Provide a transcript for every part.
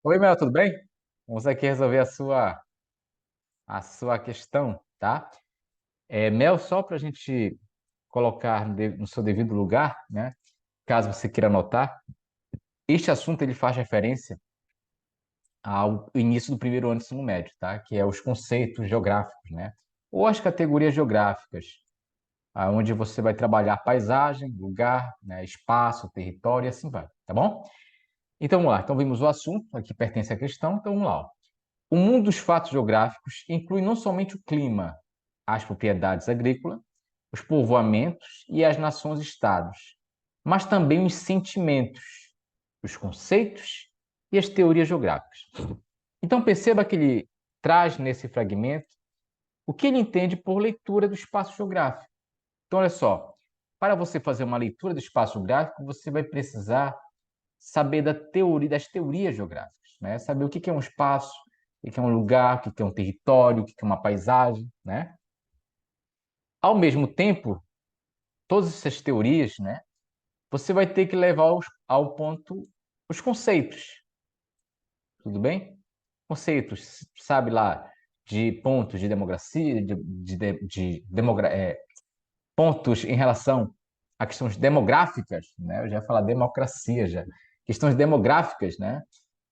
Oi, Mel, tudo bem? Vamos aqui resolver a sua questão, tá? Mel, só para a gente colocar no seu devido lugar, né? Caso você queira anotar, este assunto ele faz referência ao início do primeiro ano do ensino médio, tá? Que é os conceitos geográficos, né? Ou as categorias geográficas, onde você vai trabalhar paisagem, lugar, né? Espaço, território e assim vai, tá bom? Então vamos lá. Então vimos o assunto, aqui pertence à questão, então vamos lá, ó. O mundo dos fatos geográficos inclui não somente o clima, as propriedades agrícolas, os povoamentos e as nações-estados, mas também os sentimentos, os conceitos e as teorias geográficas. Então perceba que ele traz nesse fragmento o que ele entende por leitura do espaço geográfico. Então, olha só, para você fazer uma leitura do espaço geográfico, você vai precisar saber das teorias geográficas, né? Saber o que é um espaço, o que é um lugar, o que é um território, o que é uma paisagem, né? Ao mesmo tempo, todas essas teorias, né? Você vai ter que levar ao ponto os conceitos, tudo bem? Conceitos, sabe lá, de pontos de democracia, pontos em relação a questões demográficas, né? Eu já ia falar democracia já, questões demográficas, né?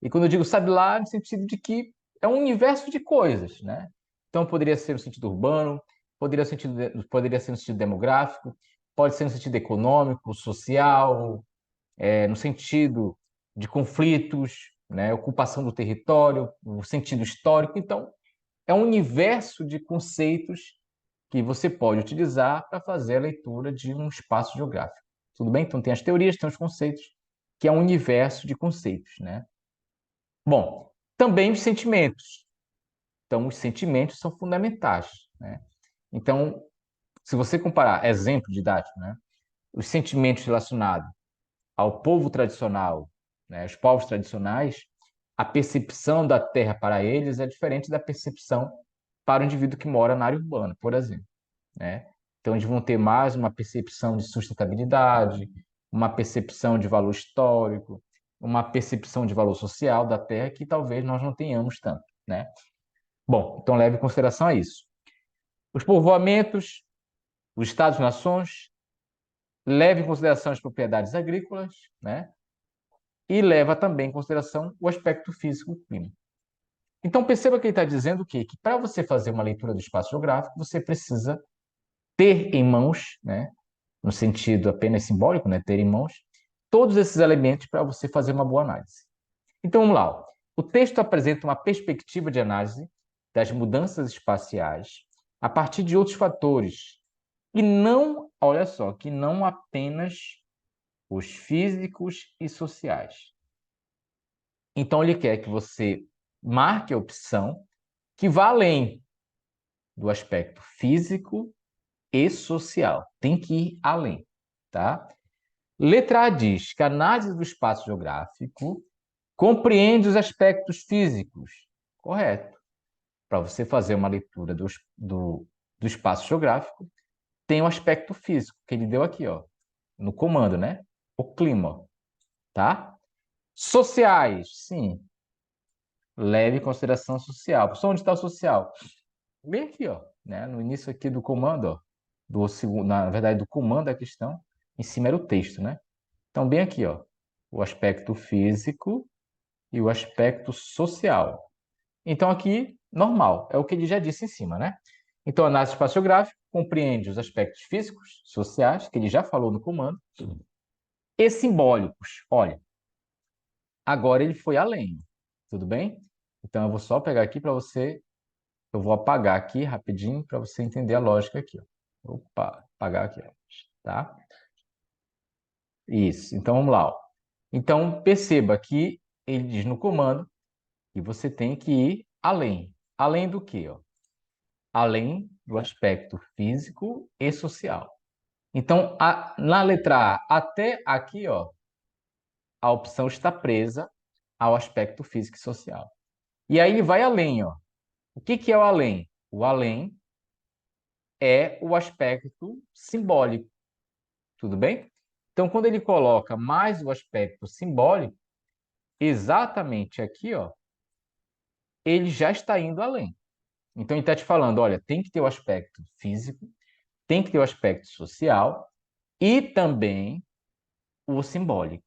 E quando eu digo sabe lá, no sentido de que é um universo de coisas, né? Então poderia ser no sentido urbano, poderia ser no sentido demográfico, pode ser no sentido econômico, social, no sentido de conflitos, né? Ocupação do território, no sentido histórico. Então, é um universo de conceitos que você pode utilizar para fazer a leitura de um espaço geográfico. Tudo bem? Então, tem as teorias, tem os conceitos, que é um universo de conceitos, né? Bom, também os sentimentos. Então, os sentimentos são fundamentais, né? Então, se você comparar, exemplo didático, né? Os sentimentos relacionados ao povo tradicional, né? Os povos tradicionais, a percepção da terra para eles é diferente da percepção para o indivíduo que mora na área urbana, por exemplo, né? Então, eles vão ter mais uma percepção de sustentabilidade, uma percepção de valor histórico, uma percepção de valor social da terra que talvez nós não tenhamos tanto, né? Bom, então leve em consideração a isso. Os povoamentos, os estados-nações, leve em consideração as propriedades agrícolas, né? E leva também em consideração o aspecto físico do clima. Então perceba que ele está dizendo o quê? Que para você fazer uma leitura do espaço geográfico, você precisa ter em mãos, né? No sentido apenas simbólico, né? Ter em mãos todos esses elementos para você fazer uma boa análise. Então vamos lá. O texto apresenta uma perspectiva de análise das mudanças espaciais a partir de outros fatores e não, olha só, que não apenas os físicos e sociais. Então ele quer que você marque a opção que vá além do aspecto físico e social. Tem que ir além, tá? Letra A diz que a análise do espaço geográfico compreende os aspectos físicos. Correto. Para você fazer uma leitura do espaço geográfico, tem o aspecto físico, que ele deu aqui, ó, no comando, né? O clima, tá? Sociais, sim. Leve em consideração social. Professor, onde está o social? Bem aqui, ó, né? No início aqui do comando, ó, na verdade, do comando da questão, em cima era o texto, né? Então, bem aqui, ó, o aspecto físico e o aspecto social. Então, aqui, normal, é o que ele já disse em cima, né? Então, a análise espaciográfica compreende os aspectos físicos, sociais, que ele já falou no comando, e simbólicos. Olha, agora ele foi além, tudo bem? Então, eu vou só pegar aqui para você, eu vou apagar aqui rapidinho para você entender a lógica aqui. Ó. Opa, apagar aqui, ó, tá? Isso, então vamos lá. Ó. Então, perceba que ele diz no comando que você tem que ir além. Além do quê? Ó? Além do aspecto físico e social. Então, na letra A, até aqui, ó, a opção está presa ao aspecto físico e social. E aí ele vai além, ó. O que é o além? O além é o aspecto simbólico, tudo bem? Então, quando ele coloca mais o aspecto simbólico, exatamente aqui, ó, ele já está indo além. Então, ele está te falando, olha, tem que ter o aspecto físico, tem que ter o aspecto social e também o simbólico,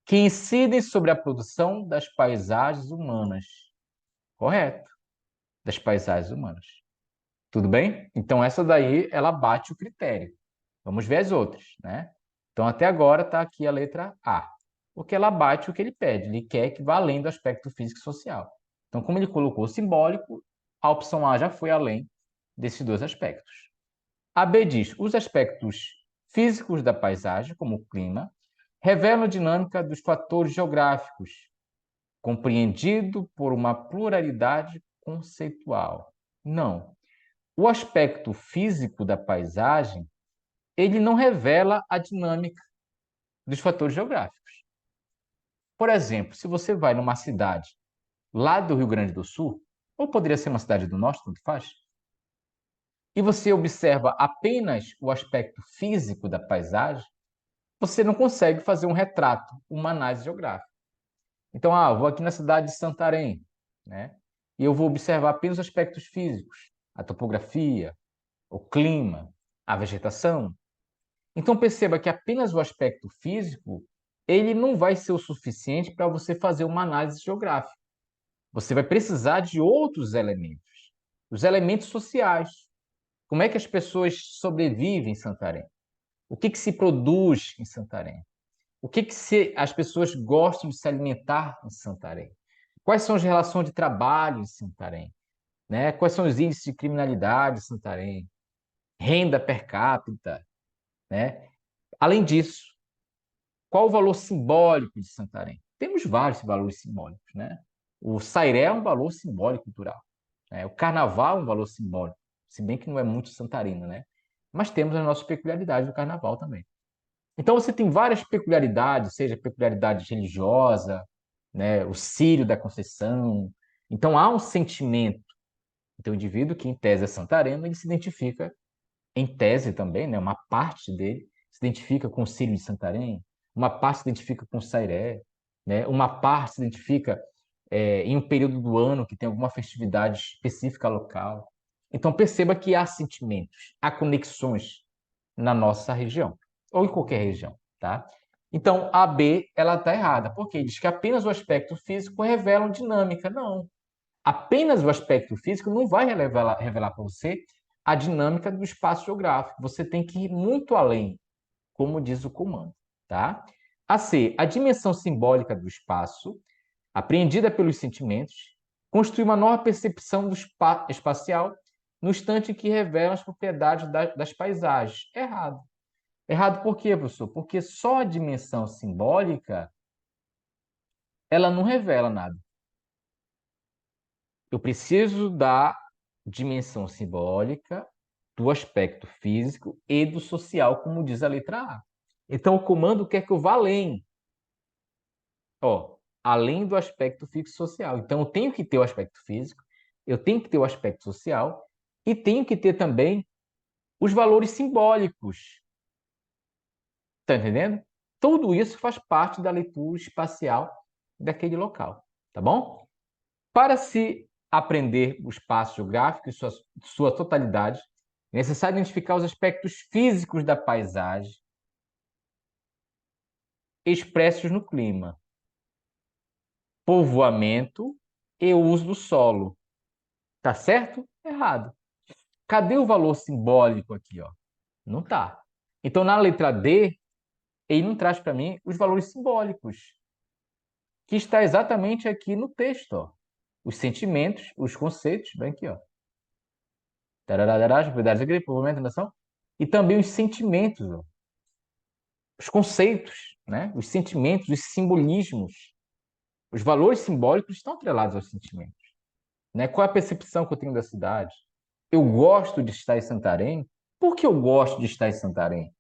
que incidem sobre a produção das paisagens humanas. Correto? Das paisagens humanas. Tudo bem? Então, essa daí, ela bate o critério. Vamos ver as outras, né? Então, até agora está aqui a letra A. Porque ela bate o que ele pede. Ele quer que vá além do aspecto físico e social. Então, como ele colocou o simbólico, a opção A já foi além desses dois aspectos. A B diz: os aspectos físicos da paisagem, como o clima, revelam a dinâmica dos fatores geográficos, compreendido por uma pluralidade conceitual. Não. O aspecto físico da paisagem, ele não revela a dinâmica dos fatores geográficos. Por exemplo, se você vai numa cidade lá do Rio Grande do Sul, ou poderia ser uma cidade do Norte, tanto faz, e você observa apenas o aspecto físico da paisagem, você não consegue fazer um retrato, uma análise geográfica. Então, eu vou aqui na cidade de Santarém, né? E eu vou observar apenas os aspectos físicos, a topografia, o clima, a vegetação. Então, perceba que apenas o aspecto físico, ele não vai ser o suficiente para você fazer uma análise geográfica. Você vai precisar de outros elementos, os elementos sociais. Como é que as pessoas sobrevivem em Santarém? O que se produz em Santarém? O que as pessoas gostam de se alimentar em Santarém? Quais são as relações de trabalho em Santarém? Né? Quais são os índices de criminalidade em Santarém? Renda per capita? Né? Além disso, qual o valor simbólico de Santarém? Temos vários valores simbólicos. Né? O sairé é um valor simbólico cultural. Né? O carnaval é um valor simbólico, se bem que não é muito santarino, né? Mas temos as nossas peculiaridades do carnaval também. Então você tem várias peculiaridades, seja peculiaridade religiosa, né, o Círio da Conceição. Então há um sentimento. Então o indivíduo que em tese é santareno, ele se identifica em tese também, né, uma parte dele se identifica com o Círio de Santarém, uma parte se identifica com o Sairé, né, uma parte se identifica em um período do ano que tem alguma festividade específica local. Então perceba que há sentimentos, há conexões na nossa região, ou em qualquer região, tá? Então, a B, ela está errada, porque diz que apenas o aspecto físico revela dinâmica. Não. Apenas o aspecto físico não vai revelar para você a dinâmica do espaço geográfico. Você tem que ir muito além, como diz o comando, tá? A C, a dimensão simbólica do espaço, apreendida pelos sentimentos, constitui uma nova percepção do espacial no instante em que revela as propriedades das paisagens. Errado. Errado por quê, professor? Porque só a dimensão simbólica, ela não revela nada. Eu preciso da dimensão simbólica, do aspecto físico e do social, como diz a letra A. Então, o comando quer que eu vá além. Ó, além do aspecto físico social. Então, eu tenho que ter o aspecto físico, eu tenho que ter o aspecto social e tenho que ter também os valores simbólicos. Está entendendo? Tudo isso faz parte da leitura espacial daquele local, tá bom? Para se aprender o espaço geográfico em sua totalidade, é necessário identificar os aspectos físicos da paisagem expressos no clima, povoamento e uso do solo. Tá certo? Errado. Cadê o valor simbólico aqui, ó? Não tá. Então, na letra D, ele não traz para mim os valores simbólicos, que está exatamente aqui no texto, ó. Os sentimentos, os conceitos, bem aqui, ó. Tarararás, propriedades agrícolas, povoamento, nação. E também os sentimentos, ó. Os conceitos, né? Os sentimentos, os simbolismos. Os valores simbólicos estão atrelados aos sentimentos. Né? Qual é a percepção que eu tenho da cidade? Eu gosto de estar em Santarém. Por que eu gosto de estar em Santarém?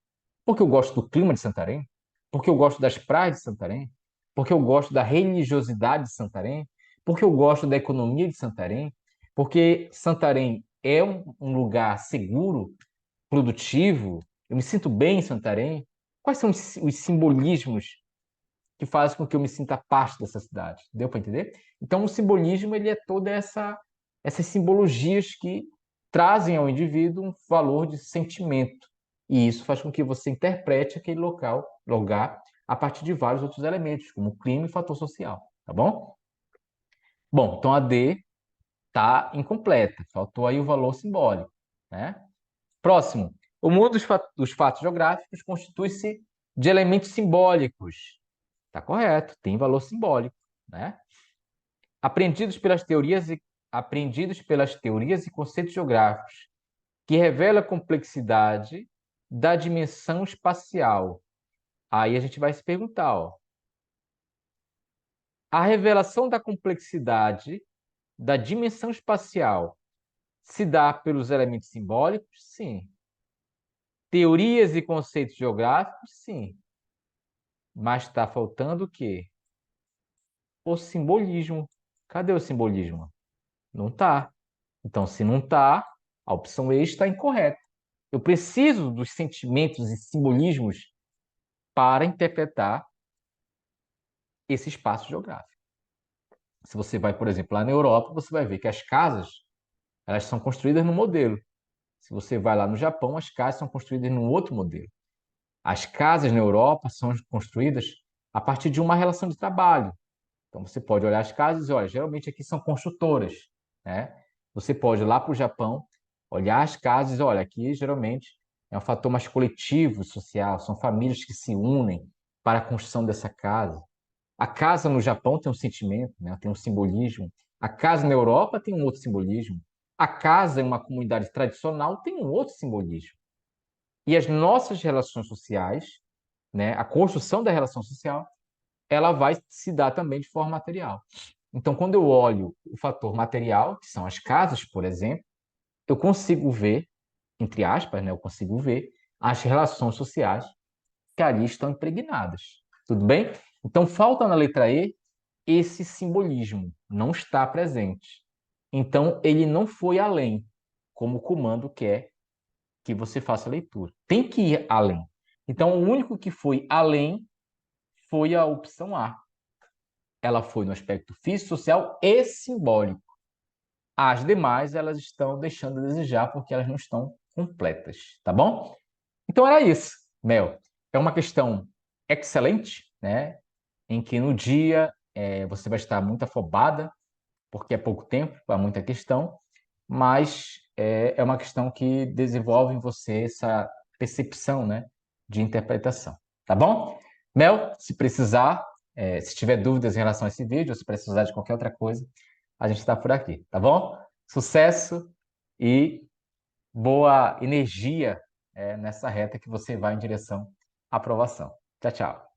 Porque eu gosto do clima de Santarém? Porque eu gosto das praias de Santarém? Porque eu gosto da religiosidade de Santarém? Porque eu gosto da economia de Santarém? Porque Santarém é um lugar seguro, produtivo? Eu me sinto bem em Santarém? Quais são os simbolismos que faz com que eu me sinta parte dessa cidade. Deu para entender? Então, o simbolismo ele é toda essas simbologias que trazem ao indivíduo um valor de sentimento. E isso faz com que você interprete aquele lugar, a partir de vários outros elementos, como clima e fator social. Tá bom? Bom, então a D está incompleta. Faltou aí o valor simbólico, né? Próximo. O mundo dos fatos geográficos constitui-se de elementos simbólicos. Está correto, tem valor simbólico, né? Aprendidos aprendidos pelas teorias e conceitos geográficos, que revela a complexidade da dimensão espacial. Aí a gente vai se perguntar, ó, a revelação da complexidade da dimensão espacial se dá pelos elementos simbólicos? Sim. Teorias e conceitos geográficos? Sim. Mas está faltando o quê? O simbolismo. Cadê o simbolismo? Não está. Então, se não está, a opção E está incorreta. Eu preciso dos sentimentos e simbolismos para interpretar esse espaço geográfico. Se você vai, por exemplo, lá na Europa, você vai ver que as casas, elas são construídas no modelo. Se você vai lá no Japão, as casas são construídas num outro modelo. As casas na Europa são construídas a partir de uma relação de trabalho. Então, você pode olhar as casas e dizer, olha, geralmente aqui são construtoras, né? Você pode ir lá para o Japão, olhar as casas, olha, aqui geralmente é um fator mais coletivo, social, são famílias que se unem para a construção dessa casa. A casa no Japão tem um sentimento, né? Tem um simbolismo. A casa na Europa tem um outro simbolismo. A casa em uma comunidade tradicional tem um outro simbolismo. E as nossas relações sociais, né? A construção da relação social, ela vai se dar também de forma material. Então, quando eu olho o fator material, que são as casas, por exemplo, eu consigo ver, entre aspas, né, eu consigo ver as relações sociais que ali estão impregnadas. Tudo bem? Então, falta na letra E esse simbolismo, não está presente. Então, ele não foi além, como o comando quer que você faça a leitura. Tem que ir além. Então, o único que foi além foi a opção A. Ela foi no aspecto físico, social e simbólico. As demais, elas estão deixando a desejar porque elas não estão completas, tá bom? Então era isso, Mel. É uma questão excelente, né? Em que no dia você vai estar muito afobada, porque é pouco tempo para muita questão, mas é uma questão que desenvolve em você essa percepção, né, de interpretação, tá bom? Mel, se precisar, se tiver dúvidas em relação a esse vídeo, ou se precisar de qualquer outra coisa, a gente está por aqui, tá bom? Sucesso e boa energia nessa reta que você vai em direção à aprovação. Tchau, tchau.